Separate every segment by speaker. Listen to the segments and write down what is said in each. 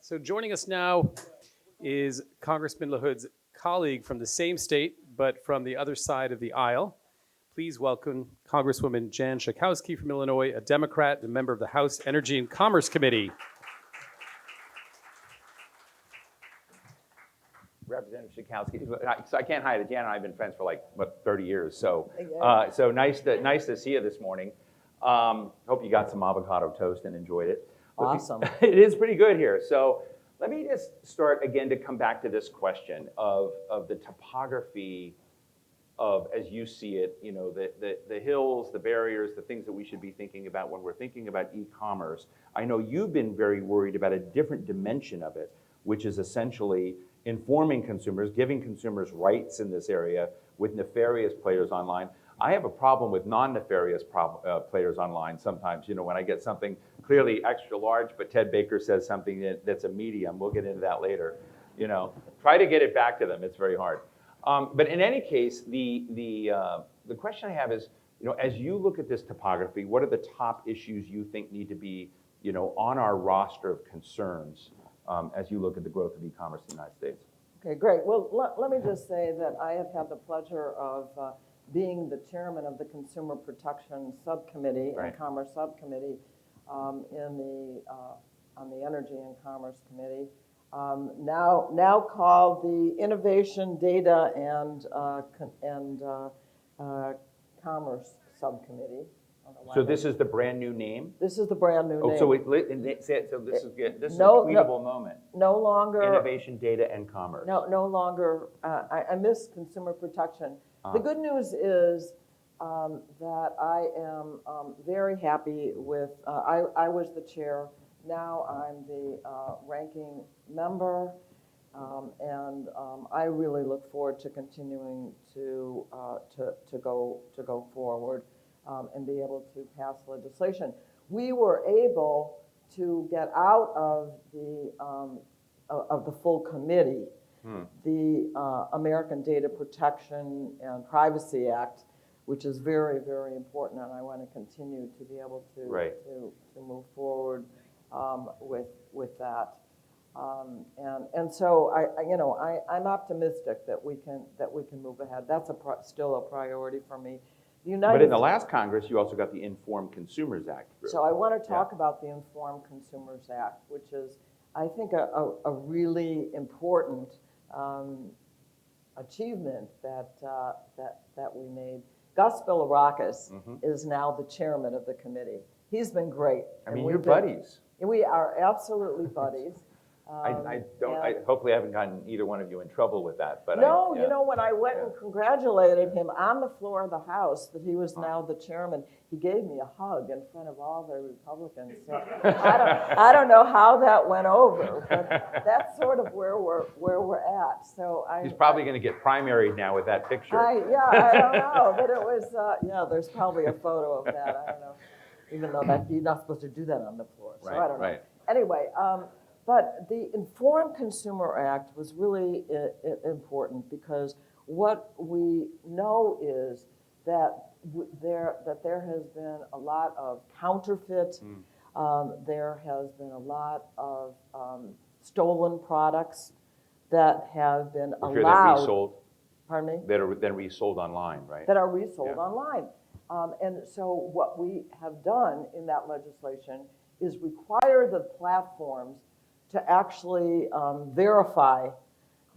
Speaker 1: So joining us now is Congressman LaHood's colleague from the same state, but from the other side of the aisle. Please welcome Congresswoman Jan Schakowsky from Illinois, a Democrat and a member of the House Energy and Commerce Committee.
Speaker 2: Representative Schakowsky. So I can't hide it. Jan and I have been friends for like, 30 years. So nice to see you this morning. Hope you got some avocado toast and enjoyed it.
Speaker 3: Awesome.
Speaker 2: It is pretty good here. So let me just start again to come back to this question of the topography of, as you see it, you know, the hills, the barriers, the things that we should be thinking about when we're thinking about e-commerce. I know you've been very worried about a different dimension of it, which is essentially informing consumers, giving consumers rights in this area with nefarious players online. I have a problem with non-nefarious players online sometimes. You know, when I get something clearly extra large, but Ted Baker says something that's a medium. We'll get into that later. You know, try to get it back to them. It's very hard. But in any case, the question I have is, you know, as you look at this topography, what are the top issues you think need to be, you know, on our roster of concerns as you look at the growth of e-commerce in the United States?
Speaker 3: Okay, great. Well, let me just say that I have had the pleasure of being the chairman of the Consumer Protection Subcommittee and Commerce Subcommittee on the Energy and Commerce Committee, now called the Innovation, Data, and Commerce Subcommittee.
Speaker 2: So this is the brand new name?
Speaker 3: This is the brand new name.
Speaker 2: So this is good. This is a tweetable moment.
Speaker 3: No longer
Speaker 2: Innovation, Data, and Commerce.
Speaker 3: No longer. I miss consumer protection. The good news is that I am very happy with. I was the chair. Now I'm the ranking member, and I really look forward to continuing to go forward. And be able to pass legislation. We were able to get out of the full committee, the American Data Protection and Privacy Act, which is very, very important, and I want to continue to be able to move forward with that. And so I'm optimistic that we can move ahead. That's still a priority for me.
Speaker 2: But in the last Congress, you also got the Informed Consumers Act through.
Speaker 3: So I want to talk about the Informed Consumers Act, which is, I think, a really important achievement that we made. Gus Bilirakis is now the chairman of the committee. He's been great.
Speaker 2: I mean, you're buddies.
Speaker 3: We are absolutely buddies.
Speaker 2: Hopefully I haven't gotten either one of you in trouble with that. But
Speaker 3: no, you know, when I went and congratulated him on the floor of the House that he was now the chairman, he gave me a hug in front of all the Republicans. So I don't know how that went over, but that's sort of where we're at. So
Speaker 2: he's probably going to get primaried now with that picture.
Speaker 3: I don't know, but it was there's probably a photo of that. I don't know, even though that you're not supposed to do that on the floor. So I don't know. Anyway. But the Informed Consumer Act was really important because what we know is that there has been a lot of counterfeit. There has been a lot of stolen products that have been allowed.
Speaker 2: That resold.
Speaker 3: Pardon me?
Speaker 2: That are then resold online, right?
Speaker 3: That are resold online. And so what we have done in that legislation is require the platforms to actually verify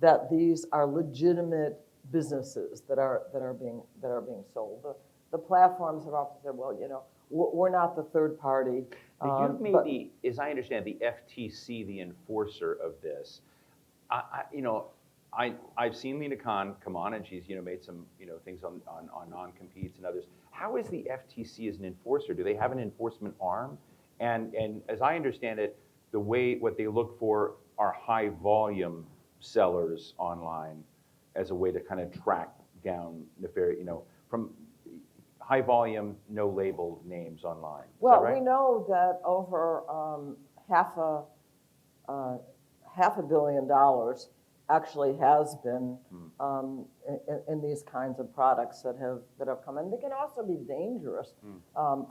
Speaker 3: that these are legitimate businesses that are being sold. The platforms have often said, well, you know, we're not the third party.
Speaker 2: You've made as I understand, the FTC the enforcer of this. I've seen Lena Khan come on, and she's made some things on non-competes and others. How is the FTC as an enforcer? Do they have an enforcement arm? And as I understand it, what they look for are high volume sellers online as a way to kind of track down from high volume, no labeled names online. Is
Speaker 3: well,
Speaker 2: that right?
Speaker 3: We know that over $500 million actually has been in these kinds of products that have come in. They can also be dangerous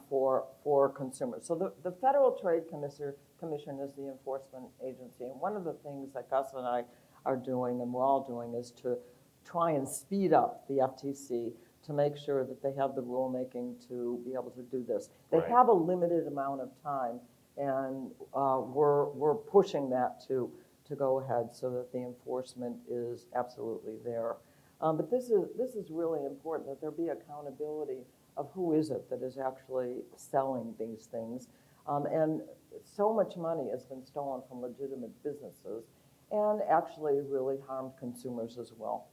Speaker 3: for consumers. So the Federal Trade Commission is the enforcement agency, and one of the things that Gus and I are doing, and we're all doing, is to try and speed up the FTC to make sure that they have the rulemaking to be able to do this. They
Speaker 2: Right.
Speaker 3: have a limited amount of time, and we're pushing that to go ahead so that the enforcement is absolutely there. But this is really important, that there be accountability of who is it that is actually selling these things. And so much money has been stolen from legitimate businesses and actually really harmed consumers as well.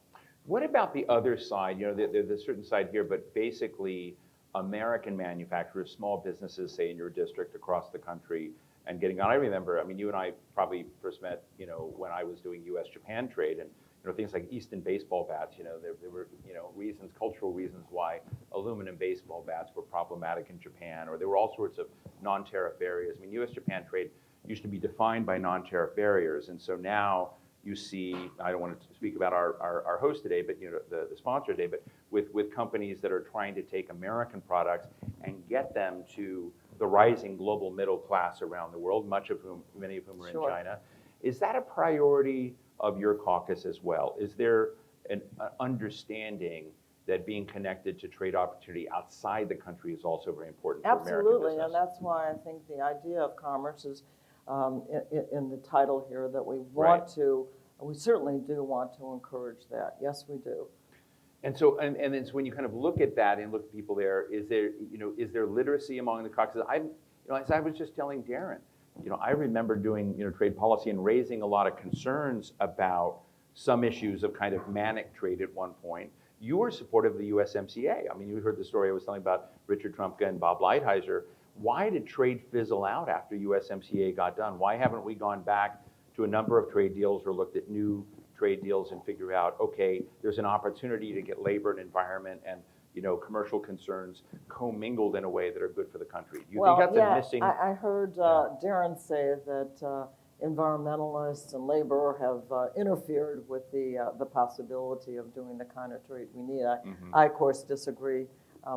Speaker 2: What about the other side? You know, there's a certain side here, but basically American manufacturers, small businesses, say in your district across the country, and getting on. I remember, I mean, you and I probably first met, you know, when I was doing U.S.-Japan trade, and you know, things like Easton baseball bats. You know, there were, you know, reasons, cultural reasons why aluminum baseball bats were problematic in Japan, or there were all sorts of non-tariff barriers. I mean, U.S.-Japan trade used to be defined by non-tariff barriers, and so now you see, I don't want to speak about our host today, but you know, the sponsor today, but with companies that are trying to take American products and get them to the rising global middle class around the world, many of whom are
Speaker 3: Sure.
Speaker 2: in China. Is that a priority of your caucus as well? Is there an understanding that being connected to trade opportunity outside the country is also very important for American
Speaker 3: Absolutely,
Speaker 2: business?
Speaker 3: and that's why I think the idea of commerce is in the title here, that we want
Speaker 2: Right.
Speaker 3: to, we certainly do want to encourage that. Yes, we do.
Speaker 2: And so, and then so when you kind of look at that and look at people there, is there literacy among the caucus? As I was just telling Darren, you know, I remember doing, you know, trade policy and raising a lot of concerns about some issues of kind of manic trade at one point. You were supportive of the USMCA. I mean, you heard the story I was telling about Richard Trumka and Bob Lighthizer. Why did trade fizzle out after USMCA got done? Why haven't we gone back to a number of trade deals or looked at new trade deals and figure out, okay, there's an opportunity to get labor and environment and, you know, commercial concerns commingled in a way that are good for the country? Do you think that's a missing?
Speaker 3: I heard Darren say that environmentalists and labor have interfered with the possibility of doing the kind of trade we need. I of course disagree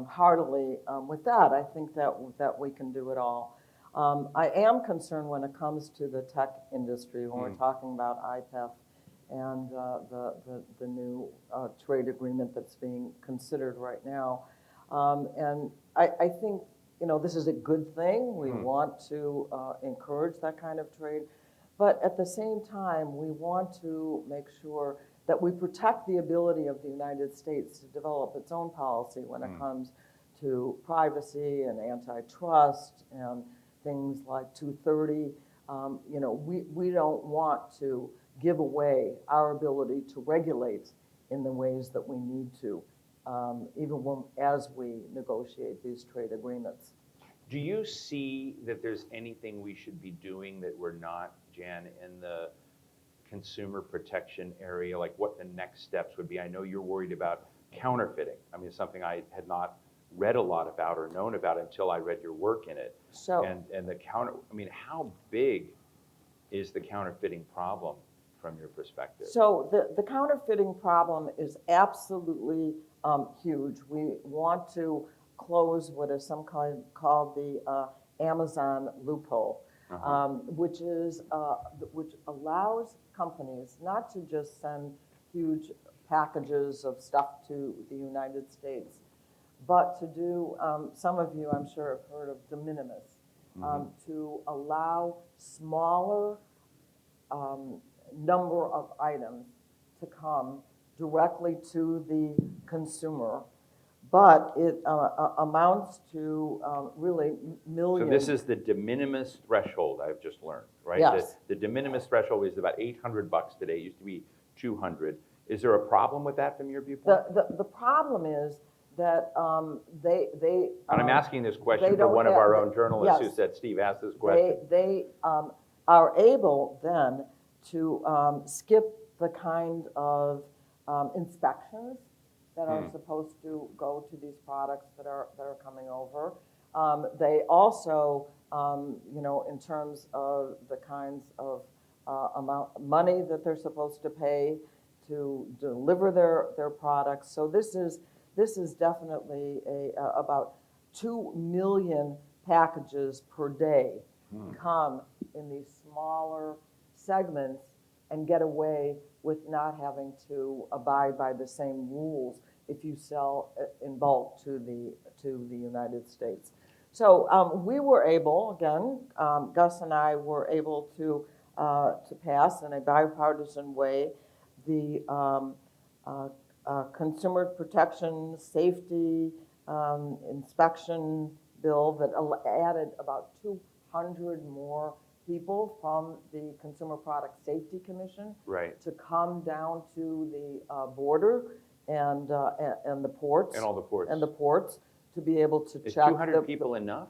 Speaker 3: heartily with that. I think that we can do it all. I am concerned when it comes to the tech industry, when we're talking about IPEF and the new trade agreement that's being considered right now. And I think, you know, this is a good thing. We want to encourage that kind of trade. But at the same time, we want to make sure that we protect the ability of the United States to develop its own policy when it comes to privacy and antitrust and things like 230. You know, we don't want to give away our ability to regulate in the ways that we need to, even as we negotiate these trade agreements.
Speaker 2: Do you see that there's anything we should be doing that we're not, Jan, in the consumer protection area, like what the next steps would be? I know you're worried about counterfeiting. I mean, it's something I had not read a lot about or known about until I read your work in it.
Speaker 3: So,
Speaker 2: and the I mean, how big is the counterfeiting problem from your perspective?
Speaker 3: So the counterfeiting problem is absolutely huge. We want to close what is called the Amazon loophole, which allows companies not to just send huge packages of stuff to the United States, but to do, some of you I'm sure have heard of de minimis, to allow smaller number of items to come directly to the consumer, but it amounts to really millions.
Speaker 2: So this is the de minimis threshold I've just learned, right?
Speaker 3: Yes.
Speaker 2: The de minimis threshold is about $800 today. It used to be $200. Is there a problem with that from your viewpoint?
Speaker 3: The problem is that they
Speaker 2: and I'm asking this question
Speaker 3: they
Speaker 2: for
Speaker 3: don't
Speaker 2: one of our own journalists
Speaker 3: yes.
Speaker 2: who said, Steve, ask this question.
Speaker 3: They are able then to skip the kind of inspections that are supposed to go to these products that are coming over. They also, you know, in terms of the kinds of money that they're supposed to pay to deliver their products. So this is definitely about 2 million packages per day come in these smaller segments and get away with not having to abide by the same rules if you sell in bulk to the United States. So we were able, again, Gus and I were able to pass in a bipartisan way the Consumer Protection Safety Inspection Bill that added about 200 more people from the Consumer Product Safety Commission to come down to the border and the ports
Speaker 2: And all the ports.
Speaker 3: and the ports to be able to
Speaker 2: Is
Speaker 3: check.
Speaker 2: 200 people enough?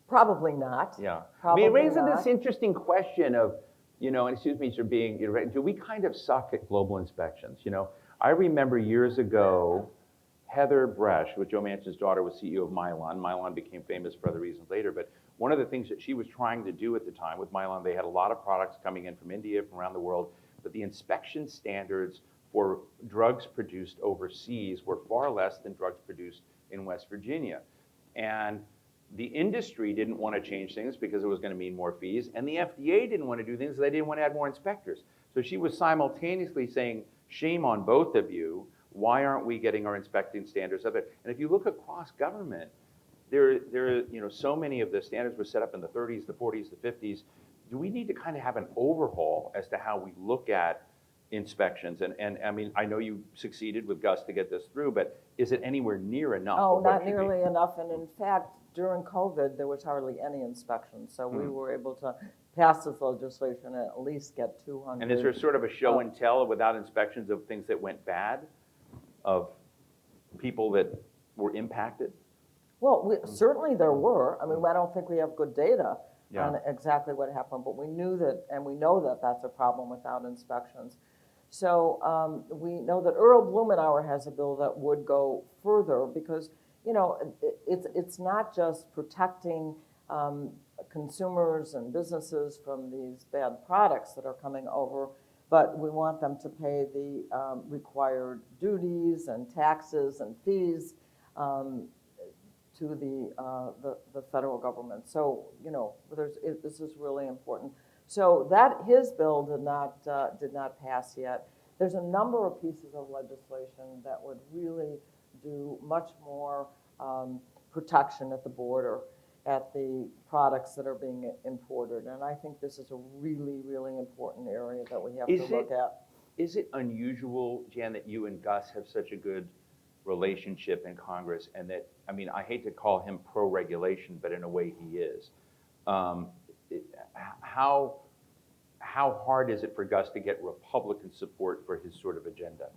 Speaker 3: Probably not.
Speaker 2: Yeah.
Speaker 3: Probably
Speaker 2: I mean, it raises
Speaker 3: not.
Speaker 2: this interesting question of, and excuse me for being, do we kind of suck at global inspections? I remember years ago, Heather Bresch, with Joe Manchin's daughter, was CEO of Mylan. Mylan became famous for other reasons later, but one of the things that she was trying to do at the time with Mylan, they had a lot of products coming in from India, from around the world, but the inspection standards for drugs produced overseas were far less than drugs produced in West Virginia. And the industry didn't want to change things because it was going to mean more fees, and the FDA didn't want to do things because they didn't want to add more inspectors. So she was simultaneously saying, shame on both of you, why aren't we getting our inspecting standards up there? And if you look across government, there so many of the standards were set up in the 30s, the 40s, the 50s. Do we need to kind of have an overhaul as to how we look at inspections? And I mean, I know you succeeded with Gus to get this through, but is it anywhere near enough?
Speaker 3: Oh, not nearly enough. And in fact, during COVID, there was hardly any inspections. So we were able to pass this legislation and at least get 200.
Speaker 2: And is there sort of a show and tell without inspections of things that went bad, of people that were impacted?
Speaker 3: Well, certainly there were. I mean, I don't think we have good data
Speaker 2: Yeah.
Speaker 3: on exactly what happened, but we knew that, and we know that that's a problem without inspections. So we know that Earl Blumenauer has a bill that would go further because, it's not just protecting consumers and businesses from these bad products that are coming over, but we want them to pay the required duties and taxes and fees to the federal government. So this is really important. So that his bill did not pass yet. There's a number of pieces of legislation that would really do much more protection at the border at the products that are being imported. And I think this is a really, really important area that we have to look at.
Speaker 2: Is it unusual, Jan, that you and Gus have such a good relationship in Congress, and that, I mean, I hate to call him pro-regulation, but in a way he is. How hard is it for Gus to get Republican support for his sort of agenda?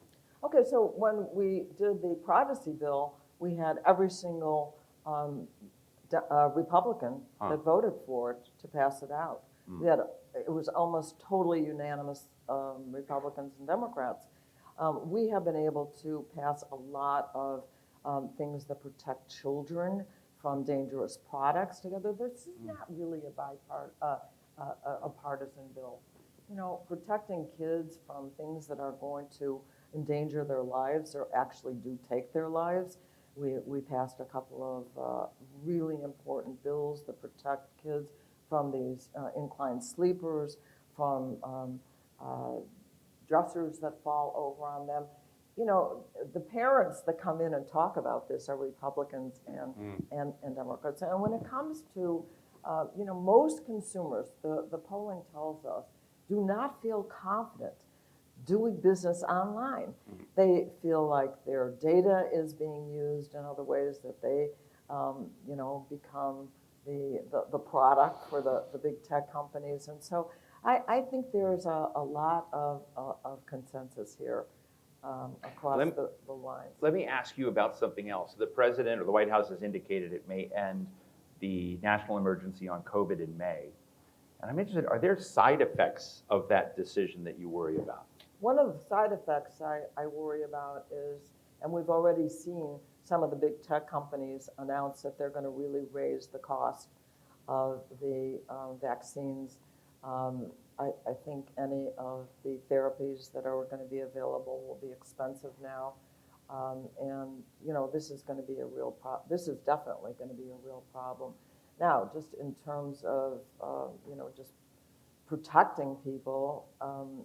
Speaker 3: Okay, so when we did the privacy bill, we had every single Republican that voted for it to pass it out. It was almost totally unanimous, Republicans and Democrats. We have been able to pass a lot of things that protect children from dangerous products together. This is not really a partisan bill. Protecting kids from things that are going to endanger their lives or actually do take their lives. We passed a couple of really important bills that protect kids from these inclined sleepers, from dressers that fall over on them. The parents that come in and talk about this are Republicans and Democrats. And when it comes to, most consumers, the polling tells us, do not feel confident doing business online. They feel like their data is being used in other ways, that they, become the product for the big tech companies. And so I think there's a lot of consensus here across the lines.
Speaker 2: Let me ask you about something else. The president or the White House has indicated it may end the national emergency on COVID in May. And I'm interested, are there side effects of that decision that you worry about?
Speaker 3: One of the side effects I worry about is, and we've already seen some of the big tech companies announce that they're going to really raise the cost of the vaccines I think any of the therapies that are going to be available will be expensive now. And, this is going to be a real problem. This is definitely going to be a real problem. Now, just in terms of, just protecting people,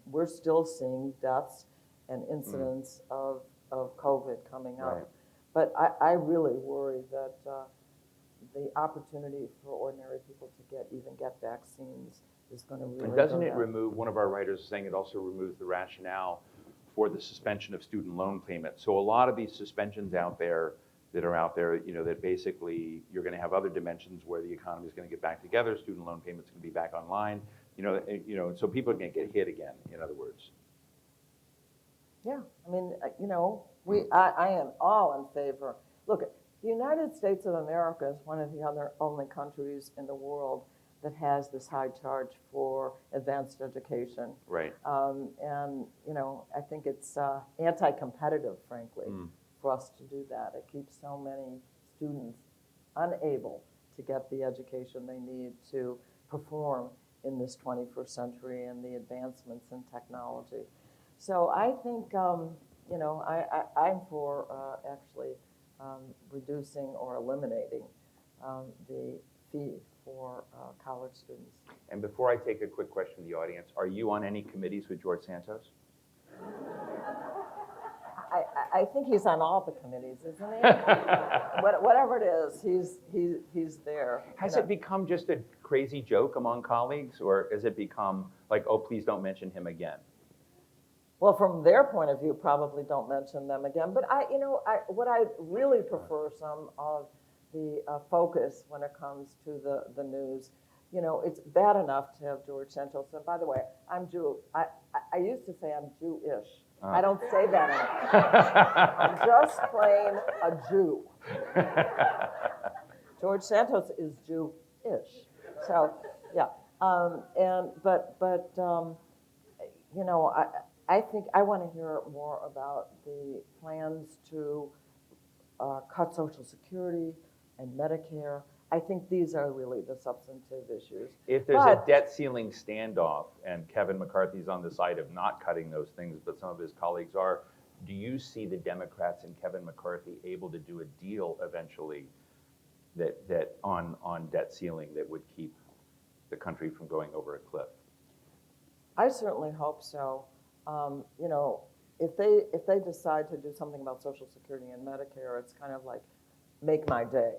Speaker 3: we're still seeing deaths and incidents of COVID coming up.
Speaker 2: Right.
Speaker 3: But I really worry that the opportunity for ordinary people to even get vaccines is going to really
Speaker 2: And doesn't
Speaker 3: go
Speaker 2: it
Speaker 3: down.
Speaker 2: remove, one of our writers is saying it also removes the rationale for the suspension of student loan payments. So a lot of these suspensions that are out there, that basically you're going to have other dimensions where the economy is going to get back together, student loan payments can be back online, so people are going to get hit again, in other words.
Speaker 3: Yeah, I mean, I am all in favor. Look, the United States of America is one of the only countries in the world that has this high charge for advanced education.
Speaker 2: Right.
Speaker 3: And, I think it's anti-competitive, frankly, for us to do that. It keeps so many students unable to get the education they need to perform in this 21st century and the advancements in technology. So I think, I'm for actually reducing or eliminating the fee for college students.
Speaker 2: And before I take a quick question from the audience, are you on any committees with George Santos?
Speaker 3: I think he's on all the committees, isn't he? Whatever it is, he's there.
Speaker 2: Has it become just a crazy joke among colleagues, or has it become like, oh, please don't mention him again?
Speaker 3: Well, from their point of view, probably don't mention them again. But what I really prefer some of the focus when it comes to the news. It's bad enough to have George Santos. And by the way, I'm Jew. I used to say I'm Jewish. I don't say that anymore. I'm just plain a Jew. George Santos is Jewish. So, yeah. I think I want to hear more about the plans to cut Social Security and Medicare. I think these are really the substantive issues.
Speaker 2: If there's a debt ceiling standoff and Kevin McCarthy's on the side of not cutting those things, but some of his colleagues are, do you see the Democrats and Kevin McCarthy able to do a deal eventually that on debt ceiling that would keep the country from going over a cliff?
Speaker 3: I certainly hope so. If they decide to do something about Social Security and Medicare, it's kind of like make my day.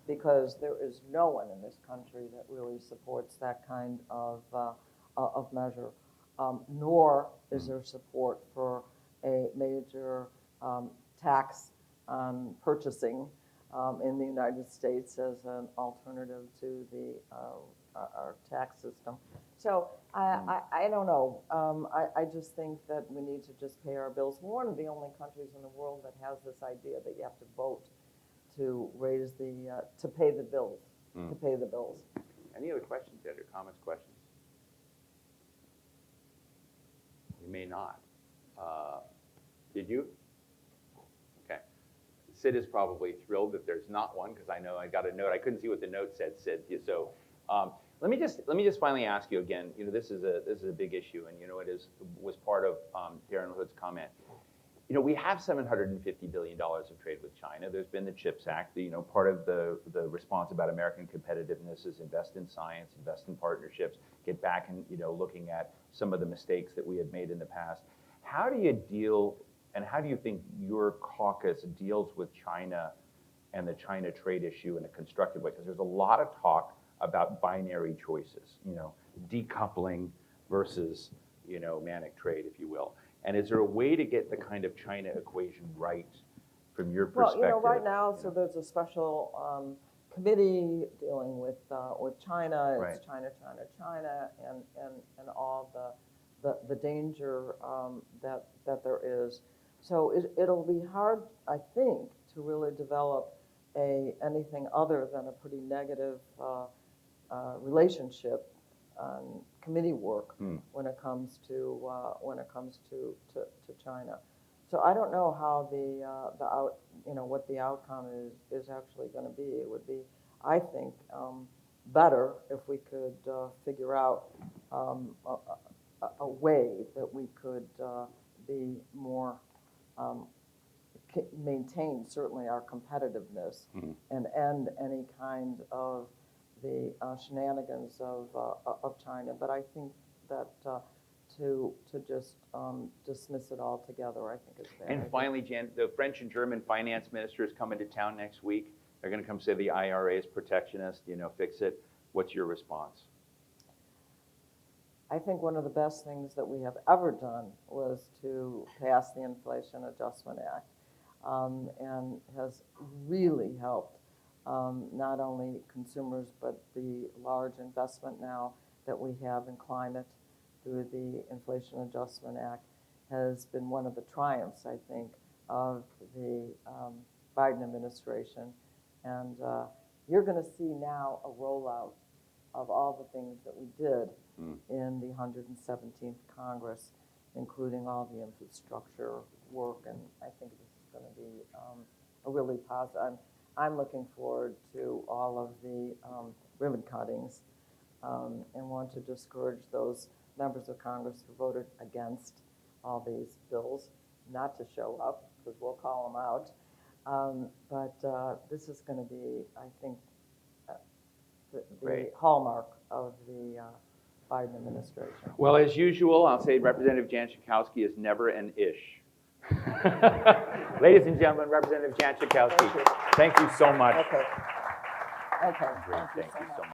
Speaker 3: Because there is no one in this country that really supports that kind of measure, nor is there support for a major tax on purchasing in the United States as an alternative to our tax system. So I don't know. I just think that we need to just pay our bills. We're one of the only countries in the world that has this idea that you have to vote to raise to pay the bills, to pay the bills.
Speaker 2: Any other questions yet, or comments, questions? You may not. Did you? Okay. Sid is probably thrilled that there's not one, because I know I got a note. I couldn't see what the note said, Sid. So let me just finally ask you again. This is a big issue, and it was part of Darren Hood's comment. We have $750 billion of trade with China. There's been the CHIPS Act. Part of the response about American competitiveness is invest in science, invest in partnerships, get back and looking at some of the mistakes that we had made in the past. How do you deal, and how do you think your caucus deals with China and the China trade issue in a constructive way? Because there's a lot of talk about binary choices, decoupling versus manic trade, if you will. And is there a way to get the kind of China equation right from your perspective?
Speaker 3: Well, right now, so there's a special committee dealing with China.
Speaker 2: Right.
Speaker 3: It's China, and all the danger that there is. So it'll be hard, I think, to really develop anything other than a pretty negative relationship committee work when it comes to China. So I don't know how what the outcome is actually going to be. It would be, I think, better if we could figure out a way that we could be more, maintain certainly our competitiveness and end any kind of the shenanigans of China. But I think that to just dismiss it altogether, I think is bad.
Speaker 2: And finally, Jan, the French and German finance ministers come into town next week. They're going to come say the IRA is protectionist, fix it. What's your response?
Speaker 3: I think one of the best things that we have ever done was to pass the Inflation Adjustment Act, and has really helped not only consumers, but the large investment now that we have in climate through the Inflation Adjustment Act has been one of the triumphs, I think, of the Biden administration. And you're going to see now a rollout of all the things that we did in the 117th Congress, including all the infrastructure work, and I think this is going to be a really positive. I'm looking forward to all of the ribbon cuttings and want to discourage those members of Congress who voted against all these bills not to show up, because we'll call them out. But this is going to be, I think, the hallmark of the Biden administration.
Speaker 2: Well, as usual, I'll say Representative Jan Schakowsky is never an ish. Ladies and gentlemen, Representative Jan Schakowsky, thank you so much.
Speaker 3: Okay.
Speaker 2: Great, thank you so much.